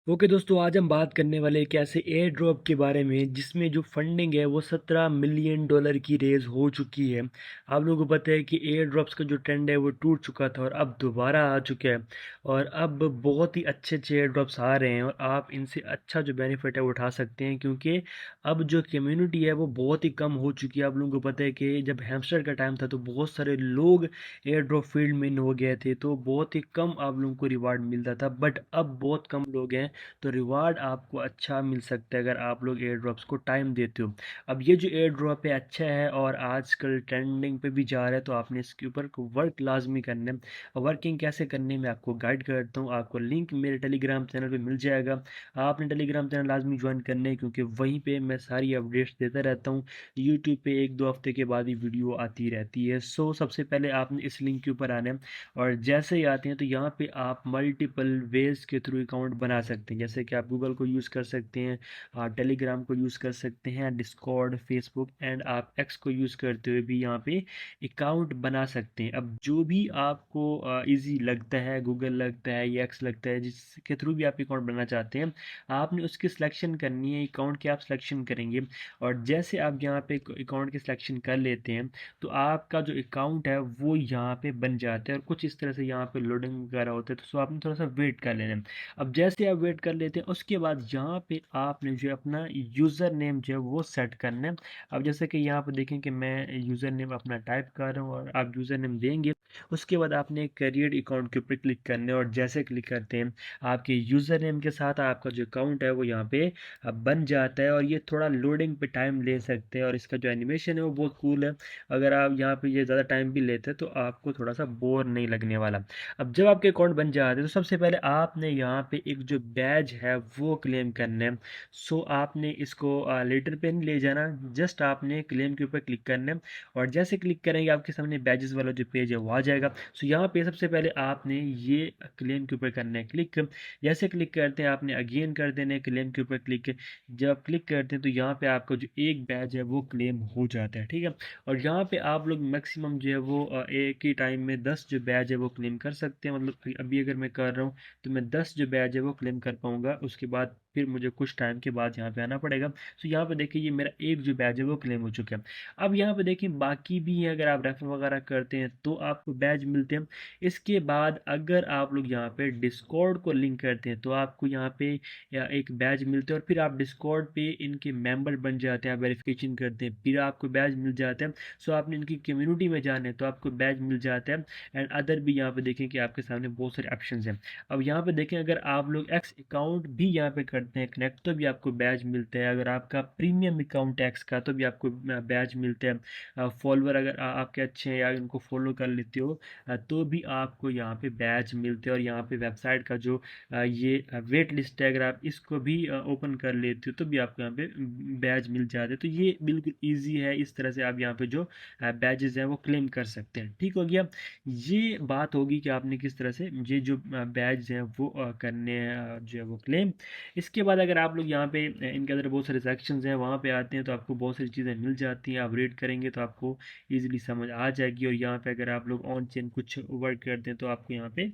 Okay दोस्तों, आज हम बात करने वाले एक ऐसे एयर ड्रॉप के बारे में जिसमें जो फंडिंग है वो $17 मिलियन की रेज हो चुकी है। आप लोगों को पता है कि एयर ड्रॉप्स का जो ट्रेंड है वो टूट चुका था और अब दोबारा आ चुका है। और अब बहुत ही अच्छे अच्छे एयर ड्रॉप्स आ रहे हैं और आप इनसे अच्छा जो बेनिफिट है वो उठा सकते हैं, क्योंकि अब जो कम्युनिटी है वो बहुत ही कम हो चुकी है। आप लोगों को पता है कि जब हैमस्टर का टाइम था तो बहुत सारे लोग एयर ड्रॉप फील्ड में इन हो गए थे, तो बहुत ही कम आप लोगों को रिवार्ड मिलता था। बट अब बहुत कम लोग हैं तो रिवार्ड आपको अच्छा मिल सकता है अगर आप लोग एयर ड्रॉप्स को टाइम देते हो। अब ये जो एयर ड्रॉप है अच्छा है और आजकल ट्रेंडिंग पे भी जा रहा है, तो आपने इसके ऊपर वर्क लाजमी करना है। वर्किंग कैसे करनी मैं आपको गाइड करता हूँ। आपको लिंक मेरे टेलीग्राम चैनल पे मिल जाएगा। आपने टेलीग्राम चैनल लाजमी ज्वाइन करना है, क्योंकि वहीं पे मैं सारी अपडेट्स देता रहता हूँ। यूट्यूब पे 1-2 हफ्ते के बाद ही वीडियो आती रहती है। सो सबसे पहले आपने इस लिंक के ऊपर आना है और जैसे ही आते हैं तो यहाँ पे आप मल्टीपल वेज के थ्रू अकाउंट बना सकते हैं। जैसे कि आप गूगल को यूज़ कर सकते हैं, आप टेलीग्राम को यूज़ कर सकते हैं, डिस्कॉर्ड, फेसबुक एंड आप एक्स को यूज़ करते हुए भी यहाँ पे अकाउंट बना सकते हैं। अब जो भी आपको इजी लगता है, गूगल लगता है या एक्स लगता है, जिसके थ्रू भी आप अकाउंट बनाना चाहते हैं, आपने उसकी सिलेक्शन करनी है। अकाउंट की आप सिलेक्शन करेंगे और जैसे आप यहाँ पे अकाउंट की सिलेक्शन कर लेते हैं तो आपका जो अकाउंट है वो यहाँ पे बन जाता है और कुछ इस तरह से यहाँ पे लोडिंग वगैरह होते हैं। तो सो आपने थोड़ा सा वेट कर लेना है। अब जैसे आप वेट कर लेते हैं उसके बाद यहाँ पे आपने जो है अपना यूज़र नेम जो है वो सेट करना है। अब जैसे कि यहाँ पे देखें कि मैं यूज़र नेम अपना टाइप कर रहा हूँ और आप यूज़र नेम देंगे। उसके बाद आपने क्रिएट अकाउंट के ऊपर क्लिक करना है और जैसे क्लिक करते हैं आपके यूज़र नेम के साथ आपका जो अकाउंट है वो यहाँ पे बन जाता है। और ये थोड़ा लोडिंग पे टाइम ले सकते हैं और इसका जो एनिमेशन है वो बहुत कूल है। अगर आप यहाँ पे ये ज़्यादा टाइम भी लेते हैं तो आपको थोड़ा सा बोर नहीं लगने वाला। अब जब आपके अकाउंट बन जाते हैं तो सबसे पहले आपने यहाँ पे एक जो बैज है वो क्लेम करना है। सो आपने इसको लेटर पे नहीं ले जाना, जस्ट आपने क्लेम के ऊपर क्लिक करना है और जैसे क्लिक करेंगे आपके सामने बैजेस वाला जो पेज है वो आ जाएगा। सो यहाँ पे सबसे पहले आपने ये क्लेम के ऊपर करना है क्लिक। जैसे क्लिक करते हैं आपने अगेन कर देना है क्लेम के ऊपर क्लिक। जब क्लिक करते हैं तो यहाँ पे आपका जो एक बैज है वो क्लेम हो जाता है, ठीक है। और यहाँ पे आप लोग मैक्सिमम जो है वो एक ही टाइम में 10 जो बैच है वो क्लेम कर सकते हैं। मतलब अभी अगर मैं कर रहा हूँ तो मैं 10 जो बैच है वो क्लेम कर पाऊंगा, उसके बाद फिर मुझे कुछ टाइम के बाद यहाँ पे आना पड़ेगा। सो यहाँ पे देखिए ये मेरा एक जो बैच है वो क्लेम हो चुका है। अब यहाँ पे देखिए बाकी भी है, अगर आप रेफर वगैरह करते हैं तो आपको बैच मिलते हैं। इसके बाद अगर आप लोग यहाँ पे डिस्कॉर्ड को लिंक करते हैं तो आपको यहाँ पे या एक बैच मिलते हैं और फिर आप डिस्कॉर्ड पे इनके मेंबर बन जाते हैं, वेरिफिकेशन करते हैं, फिर आपको बैच मिल जाता है। सो आपने इनकी कम्युनिटी में जाना है तो आपको बैच मिल जाता है। एंड अदर भी यहाँ पे देखें कि आपके सामने बहुत सारे ऑप्शन हैं। अब यहाँ पे देखें अगर आप लोग एक्स अकाउंट भी यहाँ पे करते हैं कनेक्ट तो भी आपको बैच मिलता है। अगर आपका प्रीमियम अकाउंट एक्स का तो भी आपको बैच मिलते हैं। फॉलोअर अगर आपके अच्छे हैं या उनको फॉलो कर लेते हो तो भी आपको यहाँ पे बैच मिलते हैं। और यहाँ पे वेबसाइट का जो ये वेट लिस्ट है, अगर आप इसको भी ओपन कर लेते हो तो भी आपको यहाँ पे बैच मिल जाते हैं। तो ये बिल्कुल ईजी है, इस तरह से आप यहाँ पे जो बैजेस हैं वो क्लेम कर सकते हैं। ठीक हो गया। ये बात होगी कि आपने किस तरह से ये जो बैज हैं वो करने हैं जो है वो क्लेम। इसके बाद अगर आप लोग यहाँ पे इनके अंदर बहुत सारे सेक्शंस हैं वहाँ पे आते हैं तो आपको बहुत सारी चीज़ें मिल जाती हैं। आप रीड करेंगे तो आपको ईजिली समझ आ जाएगी। और यहाँ पे अगर आप लोग ऑन चेन कुछ वर्क करते हैं तो आपको यहाँ पे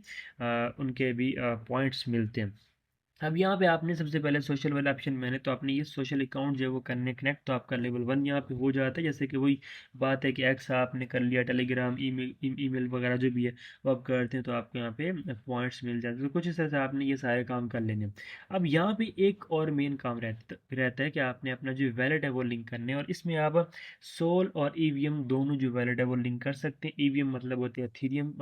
उनके भी पॉइंट्स मिलते हैं। अब यहाँ पे आपने सबसे पहले सोशल वाला ऑप्शन मैंने तो आपने ये सोशल अकाउंट जो है वो करने कनेक्ट, तो आपका लेवल 1 यहाँ पे हो जाता है। जैसे कि वही बात है कि एक्स आपने कर लिया, टेलीग्राम, ईमेल वगैरह जो भी है वो आप करते हैं तो आपको यहाँ पे पॉइंट्स मिल जाते हैं। तो कुछ इस तरह से आपने ये सारे काम कर लेने हैं। अब यहाँ पे एक और मेन काम रहता है कि आपने अपना जो वैलेट है वो लिंक करने हैं और इसमें आप सोल और ईवीएम दोनों जो वैलेट है वो लिंक कर सकते हैं। ईवीएम मतलब होती है एथीरियम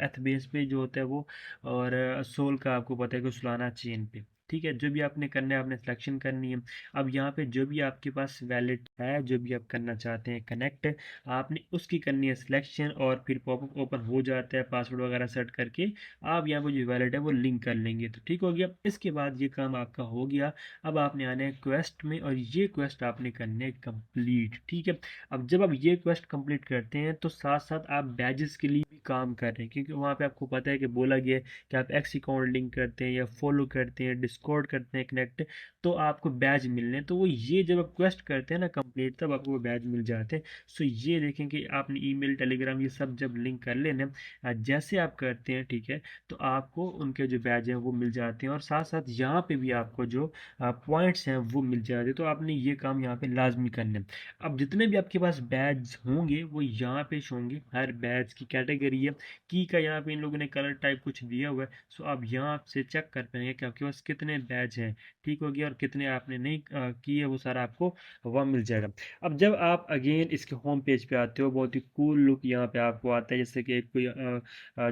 एथ बेस पे जो होता है वो, और सोल का आपको पता है कि सुलाना चेन पे। ठीक है, जो भी आपने करना है आपने सिलेक्शन करनी है। अब यहाँ पे जो भी आपके पास वैलेट है, जो भी आप करना चाहते हैं कनेक्ट, आपने उसकी करनी है सिलेक्शन और फिर पॉपअप ओपन हो जाता है। पासवर्ड वगैरह सेट करके आप यहाँ पे जो वैलेट है वो लिंक कर लेंगे तो ठीक हो गया। इसके बाद ये काम आपका हो गया। अब आपने आना है क्वेस्ट में और ये क्वेस्ट आपने करने है कंप्लीट, ठीक है। अब जब आप ये क्वेस्ट कंप्लीट करते हैं तो साथ साथ आप बैजेस के लिए भी काम कर रहे हैं, क्योंकि वहाँ पे आपको पता है कि बोला गया है कि आप एक्स अकाउंट लिंक करते हैं या फॉलो करते हैं, डिस्कॉर्ड करते हैं कनेक्ट, तो आपको बैज मिलने हैं। तो वो ये जब आप क्वेस्ट करते हैं ना कंप्लीट, तब आपको वो बैज मिल जाते हैं। सो ये देखें कि आपने ईमेल, टेलीग्राम ये सब जब लिंक कर लेना, जैसे आप करते हैं ठीक है, तो आपको उनके जो बैज हैं वो मिल जाते हैं, और साथ साथ यहाँ पे भी आपको जो पॉइंट्स हैं वो मिल जाते हैं। तो आपने ये काम यहाँ पे लाजमी करना है। अब जितने भी आपके पास बैज होंगे वो यहाँ पे होंगे, हर बैज की कैटेगरी है, की का यहाँ पे इन लोगों ने कलर टाइप कुछ दिया हुआ है। सो आप यहाँ से चेक कर पाएंगे कि आपके पास कितने बैज हैं, ठीक हो गया, और कितने आपने नहीं किए, वो सारा आपको वह मिल जाएगा। अब जब आप अगेन इसके होम पेज पे आते हो, बहुत ही कूल लुक यहाँ पे आपको आता है, जैसे कि कोई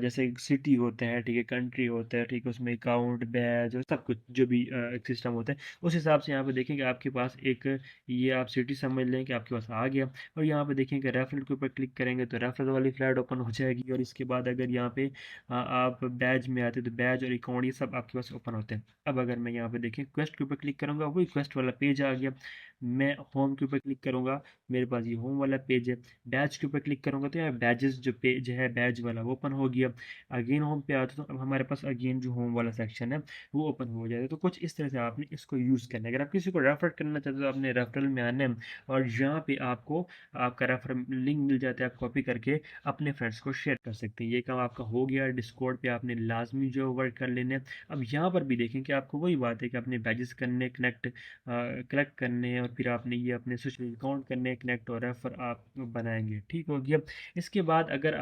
जैसे सिटी होते हैं ठीक है, कंट्री होता है ठीक है, उसमें अकाउंट, बैज और सब कुछ जो भी एक सिस्टम होता है, उस हिसाब से यहाँ पे देखें कि आपके पास एक, ये आप सिटी समझ लें कि आपके पास आ गया। और यहाँ पे देखें कि रेफरल के ऊपर क्लिक करेंगे तो रेफरल वाली फ्लैट ओपन हो जाएगी, और इसके बाद अगर यहाँ पे आप बैज में आते हैं तो बैज और अकाउंट ये सब आपके पास ओपन होते हैं। अब अगर मैं यहाँ पे देखें क्वेस्ट के ऊपर क्लिक करूँगा, वही क्वेस्ट वाला पेज आ गया। मैं होम के ऊपर क्लिक करूँगा, मेरे पास ये होम वाला पेज है। बैच के ऊपर क्लिक करूँगा तो यहाँ बैजेस जो पेज है बैच वाला वो ओपन हो गया। अगेन होम पे आता तो अब हमारे पास अगेन जो होम वाला सेक्शन है वो ओपन हो जाएगा। तो कुछ इस तरह से आपने इसको यूज़ करना है। अगर आप किसी को रेफर करना चाहते हो तो आपने रेफरल में आना है, और यहाँ पे आपको आपका रेफर लिंक मिल जाता है, आप कॉपी करके अपने फ्रेंड्स को शेयर कर सकते हैं। ये काम आपका हो गया। डिस्कॉर्ड पे आपने लाजमी जो वर्क कर लेने हैं। अब यहाँ पर भी देखें कि आपको वही बात है कि आपने बैजेस करने, कलेक्ट करने हैं, और फिर आपने ये अपने सोशल अकाउंट करने कनेक्ट, और रेफर आप बनाएंगे, ठीक हो गया। इसके बाद अगर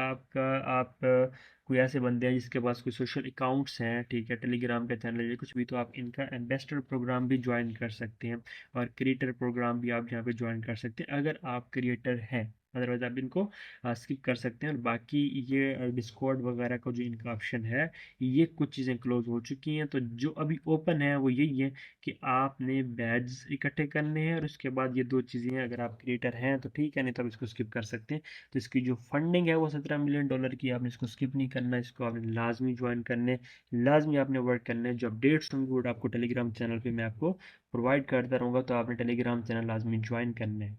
कोई ऐसे बंदे हैं जिसके पास कोई सोशल अकाउंट्स हैं ठीक है, टेलीग्राम का चैनल या कुछ भी, तो आप इनका एम्बेसडर प्रोग्राम भी ज्वाइन कर सकते हैं, और क्रिएटर प्रोग्राम भी आप यहाँ पे ज्वाइन कर सकते हैं अगर आप क्रिएटर हैं। अदरवाइज आप इनको स्किप कर सकते हैं। और बाकी ये डिस्कॉर्ड वगैरह का जो इनका ऑप्शन है, ये कुछ चीज़ें क्लोज हो चुकी हैं। तो जो अभी ओपन है वो यही है कि आपने बैज इकट्ठे करने हैं, और उसके बाद ये दो चीज़ें हैं। अगर आप क्रिएटर हैं तो ठीक है, नहीं तो आप इसको स्किप कर सकते हैं। तो इसकी जो फंडिंग है वो $17 मिलियन की, आपने इसको स्किप नहीं करना, इसको आपने लाजमी ज्वाइन करने, लाजमी आपने वर्क करना है। जो अपडेट्स होंगे वो आपको टेलीग्राम चैनल पे मैं आपको प्रोवाइड करता रहूँगा, तो आपने टेलीग्राम चैनल लाजमी ज्वाइन करना है।